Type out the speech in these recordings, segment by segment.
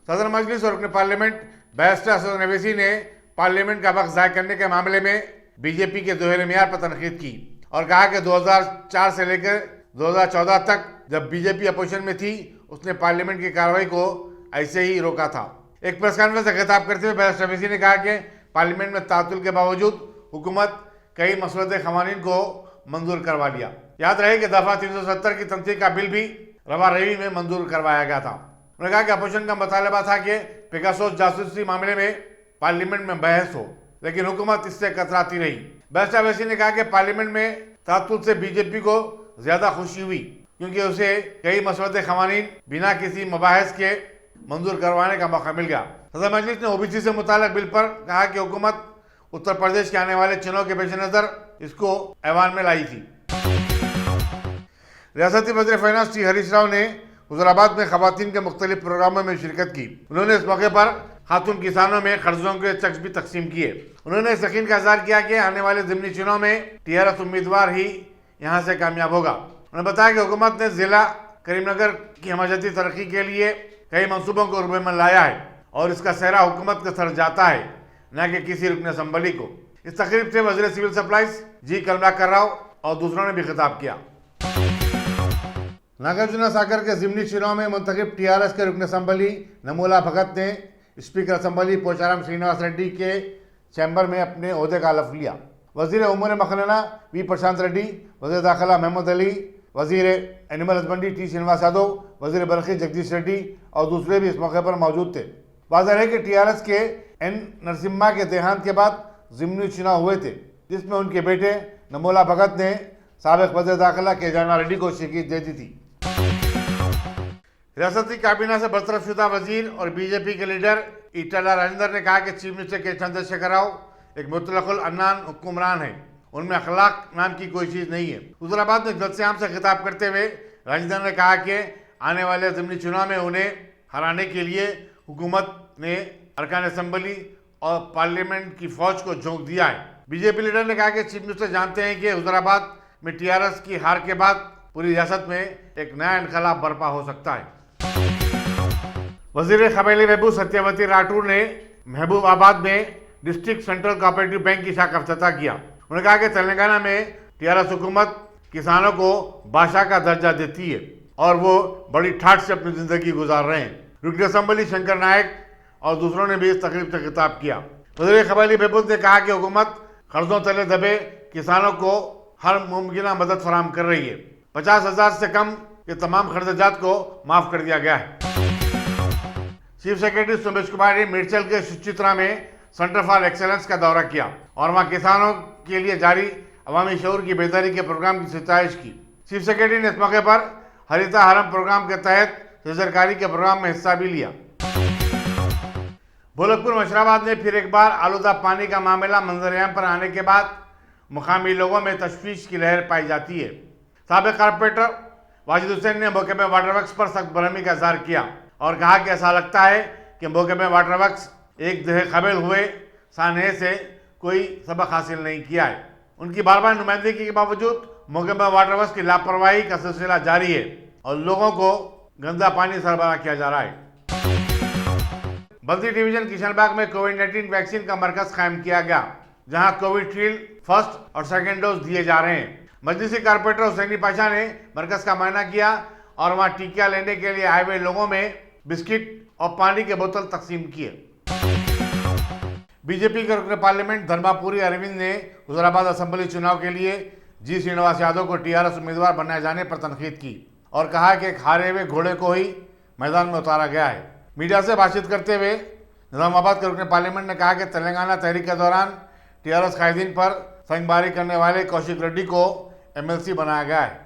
सदर मजलिस और रुकन पार्लियामेंट बैरिस्टर असद नवीसी ने पार्लियामेंट का वक्त ज़ाय करने के मामले में बीजेपी के दोहरे मेयार पर तनकीद की और कहा कि 2004 से लेकर 2014 तक जब बीजेपी अपोजिशन में थी उसने पार्लियामेंट की कार्रवाई को ऐसे ही रोका था। एक प्रेस कॉन्फ्रेंस से खिताब करते हुए बैरिस्टर नवीसी ने कहा कि पार्लियामेंट में तातुल के बावजूद हुकूमत कई मसलते ख़वानीन को मंजूर करवा लिया। याद रहे कि दफा 370 की तनसीब का बिल भी रवा रवी में मंजूर करवाया गया था। उन्होंने कहा कि अपोजिशन का मुतालबा था कि पेगासस जासूसी मामले में पार्लियामेंट में बहस हो, लेकिन हुकूमत इससे कतराती रही। बैरिस्टर नवीसी ने कहा कि पार्लियामेंट में तातुल से बीजेपी को ज्यादा खुशी हुई क्योंकि उसे कई मसलते ख़वानीन बिना किसी मुबाहस के मंजूर करवाने का मौका मिल गया। सदर मजलिस ने ओबीसी से मुताल्लिक बिल पर कहा कि हुकूमत उत्तर प्रदेश के आने वाले चुनाव के पेश नजर इसको ऐवान में लाई थी। रियासती वज़ीर फाइनेंस श्री हरीश राव ने हुज़ूराबाद में खवातीन के मुख्तलिफ प्रोग्रामों में शिरकत की। उन्होंने इस मौके पर खातून किसानों में कर्जों के चेक भी तकसीम किए। उन्होंने इस यकीन का इज़हार किया कि आने वाले ज़िमनी चुनाव में टीआरएस उम्मीदवार ही यहाँ से कामयाब होगा। उन्होंने बताया कि हुकूमत ने जिला करीमनगर की हमायती तरक्की के लिए कई मनसूबों को रुपये में लाया है और इसका सेहरा हुकूमत के सर जाता है, न कि किसी रुकन असम्बली को। इस तकरीब से वज़ीर सिविल सप्लाईज जी कमलाकर राव और दूसरों ने भी खिताब किया। नागार्जुना सागर के ज़िमनी चुनाव में मुंतखब टीआरएस के रुकन असम्बली नमूला भगत ने स्पीकर असम्बली पोचाराम श्रीनिवास रेड्डी के चैम्बर में अपने ओहदे का हलफ लिया। वज़ीर उमूर मखनना वी प्रशांत रेड्डी, वज़ीर दाखिला महमूद अली, वज़ीर animal husbandry T Srinivas Yadav, वज़ीर बरखी जगदीश रेड्डी और दूसरे भी इस मौके पर मौजूद थे। वाज़ेह है कि टीआरएस के एन नरसिम्हा के देहांत के बाद ज़िमनी चुनाव हुए थे, जिसमें उनके बेटे नमूला भगत ने साबिक़ वज़ीर दाखिला केजाना रेड्डी को शिकस्त दे दी थी। रियासती काबीना से बरतरफ शुदा वजीर और बीजेपी के लीडर ईटाला राजेंद्र ने कहा कि चीफ मिनिस्टर के चंद्रशेखर राव एक मुतलकुल अन्नान हुक्मरान है, उनमें अखलाक नाम की कोई चीज़ नहीं है। हुज़ूराबाद में जलसे आम से खिताब करते हुए राजेंद्र ने कहा कि आने वाले ज़िमनी चुनाव में उन्हें हराने के लिए हुकूमत ने अरकान असम्बली और पार्लियामेंट की फौज को झोंक दिया है। बीजेपी लीडर ने कहा कि चीफ मिनिस्टर जानते हैं कि हुज़ूराबाद में टीआरएस की हार के बाद पूरी रियासत में एक नया इनकलाब बर्पा हो सकता है। वज़ीर क़बायली महबूब सत्यवती राठौर ने महबूबाबाद में डिस्ट्रिक्ट सेंट्रल कोऑपरेटिव बैंक की शाखा का इफ्तिताह किया। उन्होंने कहा कि तेलंगाना में टीआरएस हुकूमत किसानों को बादशाह का दर्जा देती है और वो बड़ी ठाठ से अपनी ज़िंदगी गुजार रहे हैं। रुकन असम्बली शंकर नायक और दूसरों ने भी इस तकरीब से खिताब किया। वज़ीर क़बायली महबूब ने कहा कि हुकूमत कर्जों तले दबे किसानों को हर मुमकिन मदद फराहम कर रही है। 50,000 से कम के तमाम खर्चात को माफ़ कर दिया गया है। चीफ सेक्रेटरी सोमेश कुमार ने मिर्चल के सुचित्रा में सेंटर फॉर एक्सेलेंस का दौरा किया और वहां किसानों के लिए जारी अवामी शऊर की बेहतरी के प्रोग्राम की सितारिश की। चीफ सेक्रेटरी ने इस मौके पर हरिता हरम प्रोग्राम के तहत सरकारी के प्रोग्राम में हिस्सा भी लिया। भोलकपुर मशराबाद में फिर एक बार आलूदा पानी का मामला मंजरेआम पर आने के बाद मुकामी लोगों में तशवीश की लहर पाई जाती है। साबिक़ कारपोरेटर वाजिद हुसैन ने मौके में वाटर वर्क्स पर सख्त बरहमी का इज़हार किया और कहा कि ऐसा लगता है कि मौके में वाटर वर्क्स एक दहे कबल हुए सानहे से कोई सबक हासिल नहीं किया है। उनकी बार बार नुमाइंदगी के बावजूद मौके में वाटर वर्क्स की लापरवाही का सिलसिला जारी है और लोगों को गंदा पानी सरबराह किया जा रहा है। बद्री डिवीजन किशनबाग में कोविड-19 वैक्सीन का मरकज कायम किया गया, जहां कोविशील्ड फर्स्ट और सेकेंड डोज दिए जा रहे हैं। मजलिसी कारपोरेटर हुसैनी पाशा ने मरकज का मायना किया और वहां टीका लेने के लिए आए हुए लोगों में बिस्किट और पानी के बोतल तकसीम किए। बीजेपी के रुकन पार्लियामेंट धर्मापुरी अरविंद ने हुज़ूराबाद असम्बली चुनाव के लिए जी श्रीनिवास यादव को टीआरएस उम्मीदवार बनाए जाने पर तनकीद की और कहा कि एक हारे हुए घोड़े को ही मैदान में उतारा गया है। मीडिया से बातचीत करते हुए निज़ामाबाद के रुकन पार्लियामेंट ने कहा कि तेलंगाना तहरीक के दौरान टीआरएस कायदीन पर संगबारी करने वाले कौशिक रेड्डी को एमएलसी बनाया गया है।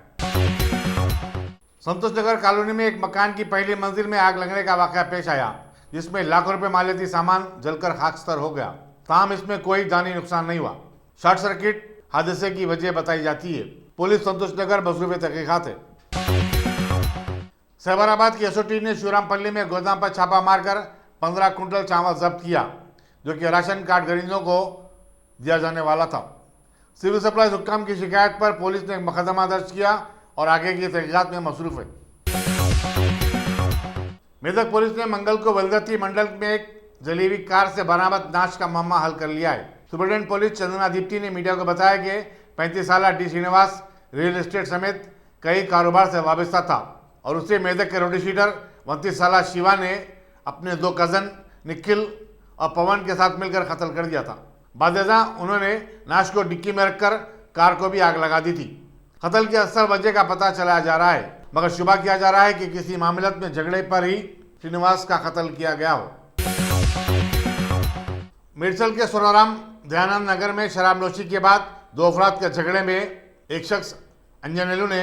संतोष नगर कॉलोनी में एक मकान की पहली मंजिल में आग लगने का वाकया पेश आया, जिसमें लाखों रुपए मालियाती सामान जलकर खाकस्तर हो गया। ताहम इसमें कोई जानी नुकसान नहीं हुआ। शॉर्ट सर्किट हादसे की वजह बताई जाती है। पुलिस संतोष नगर मसरूफ तहकीकात है। सहबाराबाद की एसओटी ने शिवरामपल्ली में गोदाम पर छापा मारकर 15 कुंटल चावल जब्त किया, जो कि राशन कार्ड गरीबों को दिया जाने वाला था। सिविल सप्लाईज हुक्काम की शिकायत पर पुलिस ने एक मुकदमा दर्ज किया और आगे की तहकीकात में मसरूफ है। मेदक पुलिस ने मंगल को वलगती मंडल में एक जली हुई कार से बरामद नाश का मामला हल कर लिया है। सुपरिटेंडेंट पुलिस चंदना दीप्ति ने मीडिया को बताया कि 35 साल डी श्रीनिवास रियल एस्टेट समेत कई कारोबार से वाबस्ता था और उसे मेदक के रोटी शीटर 29 साल शिवा ने अपने 2 कजन निखिल और पवन के साथ मिलकर कत्ल कर दिया था। बादशाह उन्होंने नाश को डिक्की में रखकर कार को भी आग लगा दी थी। कत्ल की असल वजह का पता चलाया जा रहा है, मगर शुबा किया जा रहा है कि किसी मामले में झगड़े पर ही श्रीनिवास का कत्ल किया गया हो। मिर्चल के सोनाराम दयानंद नगर में शराबनोशी के बाद 2 अफराद के झगड़े में एक शख्स अंजनेलू ने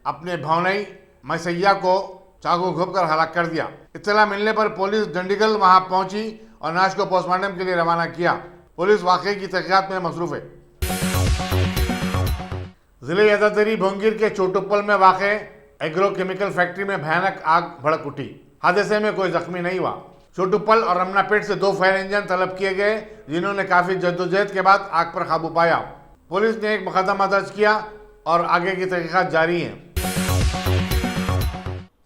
अपने भावनाई मैसैया को चाकू घोंपकर हलाक कर दिया। इत्तला मिलने पर पुलिस डंडीगल वहां पहुंची और नाश को पोस्टमार्टम के लिए रवाना किया। पुलिस वाकई की तहकीकात में मसरूफ है। जिले यादादरी भोंगीर के चोटुप्पल में वाक़े एग्रो केमिकल फैक्ट्री में भयानक आग भड़क उठी। हादसे में कोई जख्मी नहीं हुआ। चोटुप्पल और रमनापेट से 2 फायर इंजन तलब किए गए, जिन्होंने काफी जद्दोजहद के बाद आग पर काबू पाया। पुलिस ने एक मुकदमा दर्ज किया और आगे की तहकीकात जारी है।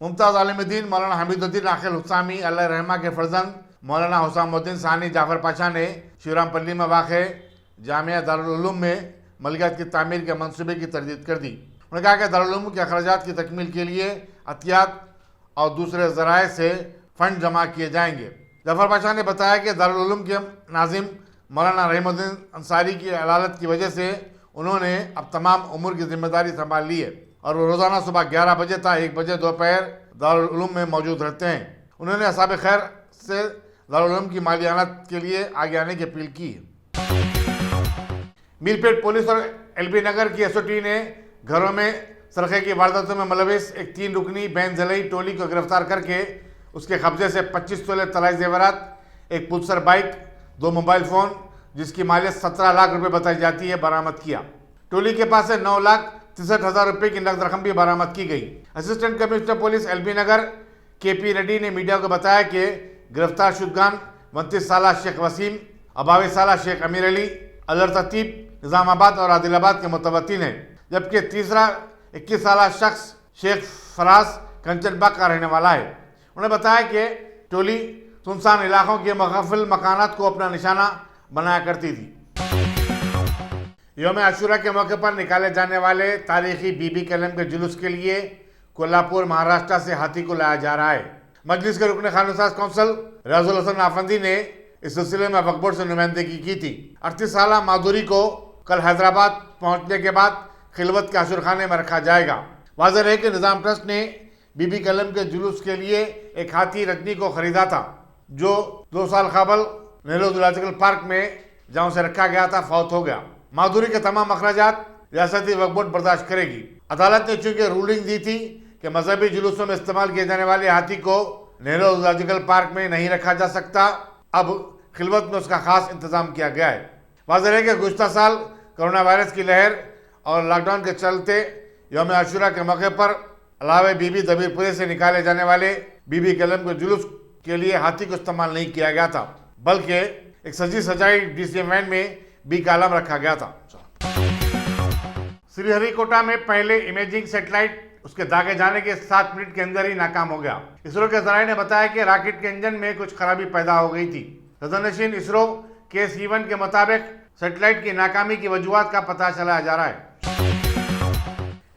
मुमताज आलिमुद्दीन मौलाना हमीदुद्दीन आखिल हुसामी अल्लाह रहमा के फर्जंद मौलाना हुसामुद्दीन सानी जाफर पाशा ने शिवरामपल्ली में वाक़े जामिया दारुल उलूम में मलकियत की तामीर के मंसूबे की तरदीद कर दी। उन्होंने कहा कि दारुल उलूम के अखराजात की तकमील के लिए अतियात और दूसरे ज़राए से फंड जमा किए जाएंगे। जाफर पाशा ने बताया कि दारुल उलूम के नाजिम मौलाना रहीमुद्दीन अंसारी की अलालत की वजह से उन्होंने अब तमाम उम्र की जिम्मेदारी संभाल ली है और वो रोज़ाना सुबह 11 बजे तक 1 बजे दोपहर दारुल उलूम में मौजूद रहते हैं। उन्होंने असाब खैर से दारुल उलूम की मालियानत के लिए आगे आने की अपील की। मीरपेट पुलिस और एलबी नगर की एसओटी ने घरों में सरखे की वारदातों में मुलविस एक 3 रुकनी बैंजलई टोली को गिरफ्तार करके उसके कब्जे से 25 तोले तलाई जेवरात, एक पुल्सर बाइक, 2 मोबाइल फ़ोन जिसकी मालियत 17 लाख रुपए बताई जाती है बरामद किया। टोली के पास से 9,63,000 रुपए की नकद रकम भी बरामद की गई। असिस्टेंट कमिश्नर पुलिस एलबी नगर केपी रेड्डी ने मीडिया को बताया कि गिरफ्तार शुदगान 29 साल शेख वसीम, 22 साल शेख अमीर अली, अजहर ततीब, निज़ामाबाद और आदिलाबाद के मुतवत्तिन हैं, जबकि तीसरा 21 साल शख्स शेख फराज कंचनबाग का रहने वाला है। उन्होंने बताया कि टोली सुनसान इलाकों के मुगफिल मकानात को अपना निशाना बनाया करती थी। यौम आशूरा के मौके पर निकाले जाने वाले तारीखी बीबी कलम के जुलूस के लिए कोल्हापुर महाराष्ट्र से हाथी को लाया जा रहा है। मजलिस के रुकन खानसाज कौंसल रियाजुल हसन आफंदी ने इस सिलसिले में वक्फ बोर्ड से नुमाइंदगी की थी। 38 साल माधुरी को कल हैदराबाद पहुंचने के बाद खिलवत के आशुरखाने में रखा जाएगा। वाज़ेह है कि निज़ाम ट्रस्ट ने बीबी कलम के जुलूस के लिए एक हाथी रजनी को खरीदा था, जो 2 साल कबल नेहरू जूलॉजिकल पार्क में जहाँ उसे रखा गया था फौत हो गया। माधुरी के तमाम अखराजात रियासती वक्फ बोर्ड बर्दाश्त करेगी। अदालत ने चूंकि रूलिंग दी थी कि मजहबी जुलूसों में इस्तेमाल किए जाने वाले हाथी को नेहरू जूलॉजिकल पार्क में नहीं रखा जा सकता, अब खिलवत में उसका खास इंतजाम किया गया है। वाज़ेह है कि गुज़श्ता साल कोरोना वायरस की लहर और लॉकडाउन के चलते यौम आशूरा के मौके पर अलावे बीबी दबीरपुरे से निकाले जाने वाले बीबी कलम के जुलूस के लिए हाथी को इस्तेमाल नहीं किया गया था, बल्कि एक सजी सजाई डीसीएम वैन में बी कालम रखा गया था। श्रीहरिकोटा में पहले इमेजिंग सेटेलाइट उसके दागे जाने के 7 मिनट के अंदर ही नाकाम हो गया। इसरो के जराये ने बताया कि रॉकेट के इंजन में कुछ खराबी पैदा हो गई थी। सदनशीन इसरो के सीवन के मुताबिक सेटेलाइट की नाकामी की वजूहात का पता चलाया जा रहा है।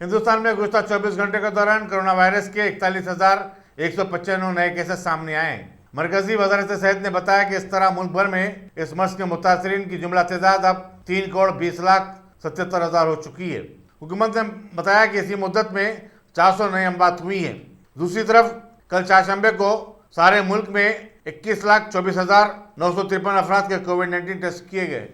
हिंदुस्तान में गुज़श्ता 24 घंटे के दौरान कोरोना वायरस के 41,195 नए केसेस सामने आए हैं। मरकजी वजारत सेहत ने बताया कि इस तरह मुल्क भर में इस मर्ज के मुतासरीन की जुमला तादाद अब 3,20,77,000 हो चुकी है। हुकूमत ने बताया कि इसी मुद्दत में 400 नई अमवात हुई हैं। दूसरी तरफ कल चारशंबे को सारे मुल्क में 21,24,953 अफराद के कोविड-19 टेस्ट किए गए।